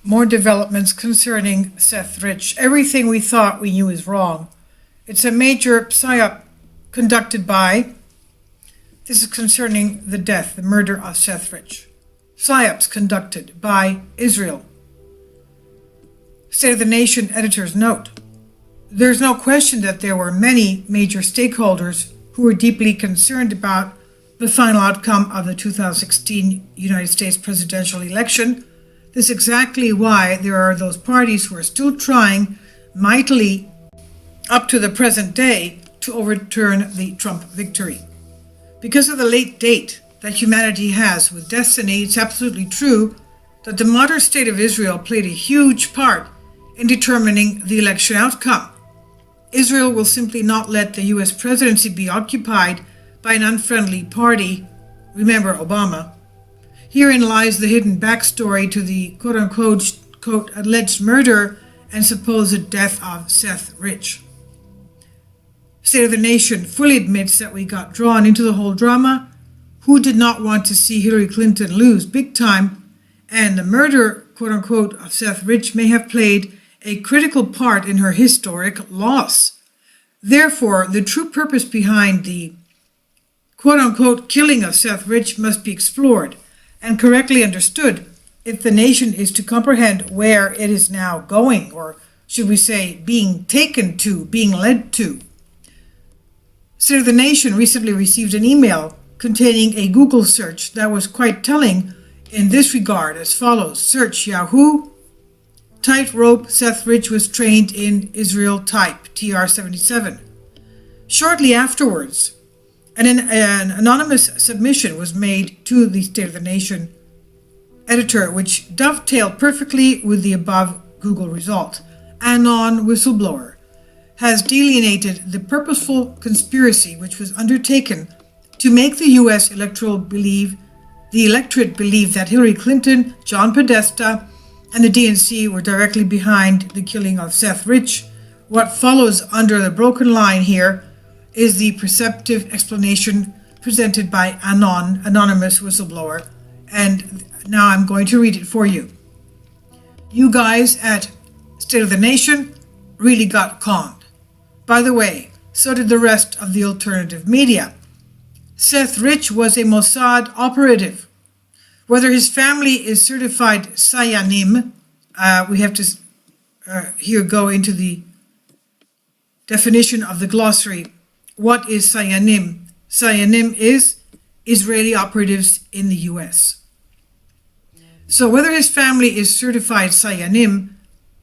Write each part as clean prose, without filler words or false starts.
More developments concerning Seth-Rich. Everything we thought we knew is wrong. It's a major PsyOp conducted by, this is concerning the death, the murder of Seth-Rich. PsyOps conducted by Israel. State of the Nation editor's note. There's no question that there were many major stakeholders who were deeply concerned about the final outcome of the 2016 United States presidential election. This is exactly why there are those parties who are still trying mightily up to the present day to overturn the Trump victory. Because of the late date that humanity has with destiny, it's absolutely true that the modern state of Israel played a huge part in determining the election outcome. Israel will simply not let the US presidency be occupied by an unfriendly party, remember Obama. Herein lies the hidden backstory to the quote-unquote alleged murder and supposed death of Seth-Rich. State of the Nation fully admits that we got drawn into the whole drama. Who did not want to see Hillary Clinton lose big time? And the murder, quote-unquote, of Seth-Rich may have played a critical part in her historic loss. Therefore, the true purpose behind the quote-unquote killing of Seth-Rich must be explored and correctly understood if the nation is to comprehend where it is now going, or should we say being taken to, being led to. State of the Nation recently received an email containing a Google search that was quite telling in this regard as follows. Search Yahoo, tightrope, Seth-Rich was trained in Israel type, TR-77. Shortly afterwards, an anonymous submission was made to the State of the Nation editor, which dovetailed perfectly with the above Google result. Anon whistleblower has delineated the purposeful conspiracy which was undertaken to make the U.S. electorate believe that Hillary Clinton, John Podesta, and the DNC were directly behind the killing of Seth-Rich. What follows under the broken line here is the perceptive explanation presented by anonymous whistleblower, and now I'm going to read it for you. You guys at State of the Nation really got conned. By the way, so did the rest of the alternative media. Seth-Rich was a Mossad operative. Whether his family is certified Sayanim, we have to here go into the definition of the glossary. What is Sayanim? Sayanim is Israeli operatives in the U.S. So whether his family is certified Sayanim,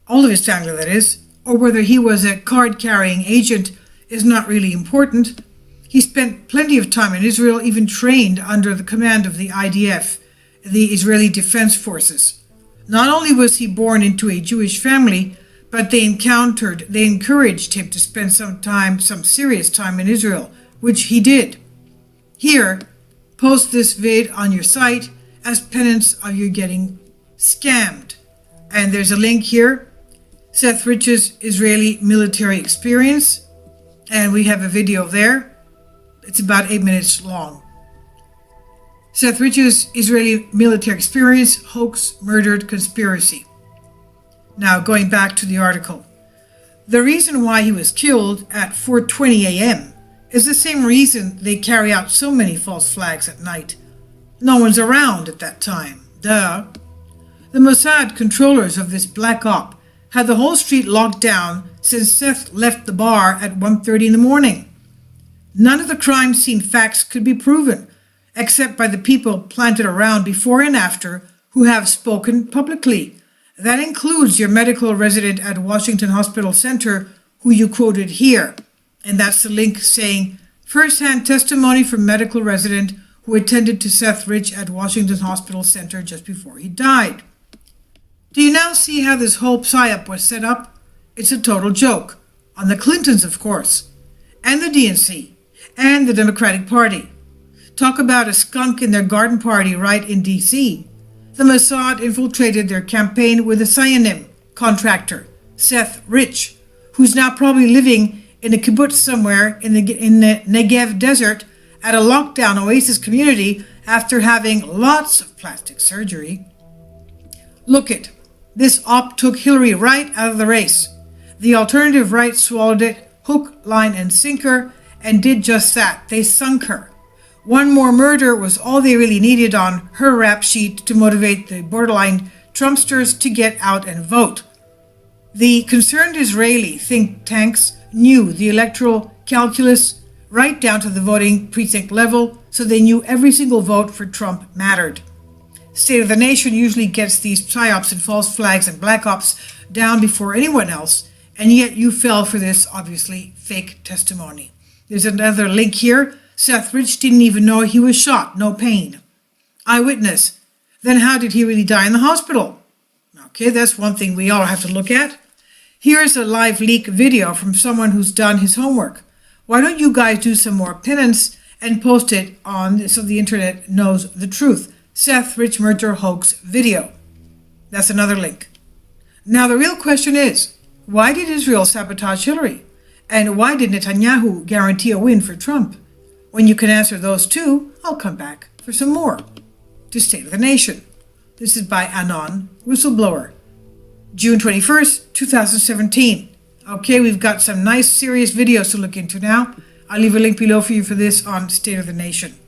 all of his family that is, or whether he was a card-carrying agent is not really important. He spent plenty of time in Israel, even trained under the command of the IDF, the Israeli Defense Forces. Not only was he born into a Jewish family, but they encouraged him to spend some serious time in Israel, which he did. Here, post this vid on your site as penance of your getting scammed. And there's a link here, Seth-Rich's Israeli military experience, and we have a video there. It's about 8 minutes long. Seth-Rich's Israeli military experience, hoax, murdered, conspiracy. Now, going back to the article. The reason why he was killed at 4:20 a.m. is the same reason they carry out so many false flags at night. No one's around at that time. Duh. The Mossad controllers of this black op had the whole street locked down since Seth left the bar at 1:30 in the morning. None of the crime scene facts could be proven, except by the people planted around before and after who have spoken publicly. That includes your medical resident at Washington Hospital Center, who you quoted here. And that's the link saying, first-hand testimony from medical resident who attended to Seth-Rich at Washington Hospital Center just before he died. Do you now see how this whole PsyOp was set up? It's a total joke. On the Clintons, of course, and the DNC, and the Democratic Party. Talk about a skunk in their garden party right in D.C. The Mossad infiltrated their campaign with a Sayanim contractor, Seth-Rich, who's now probably living in a kibbutz somewhere in the Negev desert at a lockdown oasis community after having lots of plastic surgery. Look it. This op took Hillary right out of the race. The alternative right swallowed it, hook, line, and sinker, and did just that. They sunk her. One more murder was all they really needed on her rap sheet to motivate the borderline Trumpsters to get out and vote. The concerned Israeli think tanks knew the electoral calculus right down to the voting precinct level, so they knew every single vote for Trump mattered. State of the Nation usually gets these PsyOps and false flags and black ops down before anyone else, and yet you fell for this, obviously, fake testimony. There's another link here. Seth-Rich didn't even know he was shot, no pain. Eyewitness. Then how did he really die in the hospital? Okay, that's one thing we all have to look at. Here's a live leak video from someone who's done his homework. Why don't you guys do some more penance and post it on so the internet knows the truth? Seth-Rich murder hoax video. That's another link. Now the real question is, why did Israel sabotage Hillary? And why did Netanyahu guarantee a win for Trump? When you can answer those two, I'll come back for some more to State of the Nation. This is by Anon, whistleblower. June 21st, 2017. Okay, we've got some nice serious videos to look into now. I'll leave a link below for you for this on State of the Nation.